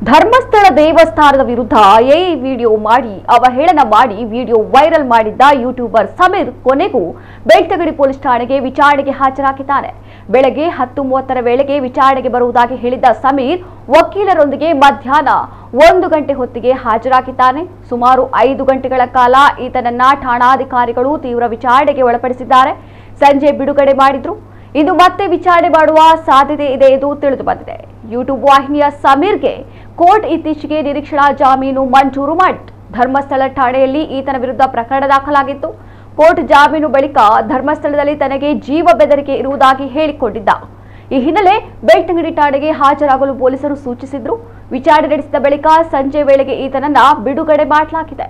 ಧರ್ಮಸ್ಥಳ ದೇವಸ್ಥಾನದ ವಿರುದ್ಧ AI video ಮಾಡಿ ಅವಹೇಳನ ಮಾಡಿ ವಿಡಿಯೋ ವೈರಲ್ ಮಾಡಿದ್ದ ಯೂಟ್ಯೂಬರ್ ಸಮೀರ್ ಕೊನೆಗೂ ಬೆಳ್ತಂಗಡಿ ಪೊಲೀಸ್ ಠಾಣೆಗೆ ವಿಚಾರಣೆಗೆ ಹಾಜರಾಗಿದ್ದಾನೆ. ಬೆಳಗ್ಗೆ 10:30 ವೇಳೆಗೆ ವಿಚಾರಣೆಗೆ ಬರುವುದಾಗಿ ಹೇಳಿದ್ದ ಸಮೀರ್ ವಕೀಲರೊಂದಿಗೆ ಮಧ್ಯಾಹ್ನ 1 ಗಂಟೆ ಹೊತ್ತಿಗೆ ಹಾಜರಾಗಿದ್ದಾನೆ. ಸುಮಾರು 5 ಗಂಟೆಗಳ ಕಾಲ ಈತನನ್ನ ಠಾಣಾಧಿಕಾರಿಗಳು ತೀವ್ರ ವಿಚಾರಣೆಗೆ ಒಳಪಡಿಸಿದ್ದಾರೆ. ಸಂಜೆ ಬಿಡುಗಡೆ ಮಾಡಿದ್ರು. ಇಂದು ಮತ್ತೆ ವಿಚಾರಣೆ ಮಾಡುವ ಸಾಧ್ಯತೆ ಇದೆ ಎಂದು ತಿಳಿದು ಬಂದಿದೆ. ಯೂಟ್ಯೂಬ್ ವಾಹಿನಿಯ ಸಮೀರ್ಗೆ ಕೋರ್ಟ್ ಇತ್ತೀಚೆಗೆ ನಿರೀಕ್ಷಣಾ ಜಾಮೀನು ಮಂಜೂರು ಮಾಡಿತ್ತು. ಧರ್ಮಸ್ಥಳ ಠಾಣೆಯಲ್ಲಿ ಈತನ ವಿರುದ್ಧ ಪ್ರಕರಣ ದಾಖಲಾಗಿತ್ತು. ಕೋರ್ಟ್ ಜಾಮೀನು ಬಳಿಕ ಧರ್ಮಸ್ಥಳದಲ್ಲಿ ತನಗೆ ಜೀವ ಬೆದರಿಕೆ ಇರುವುದಾಗಿ ಹೇಳಿಕೊಂಡಿದ್ದ. ಈ ಹಿನ್ನೆಲೆ ಬೆಳ್ತಂಗಡಿ ಠಾಣೆಗೆ ಹಾಜರಾಗಲು ಪೊಲೀಸರು ಸೂಚಿಸಿದ್ರು. ವಿಚಾರಣೆ ನಡೆಸಿದ ಬಳಿಕ ಸಂಜೆ ವೇಳೆಗೆ ಈತನನ್ನ ಬಿಡುಗಡೆ ಮಾಡಲಾಗಿದೆ.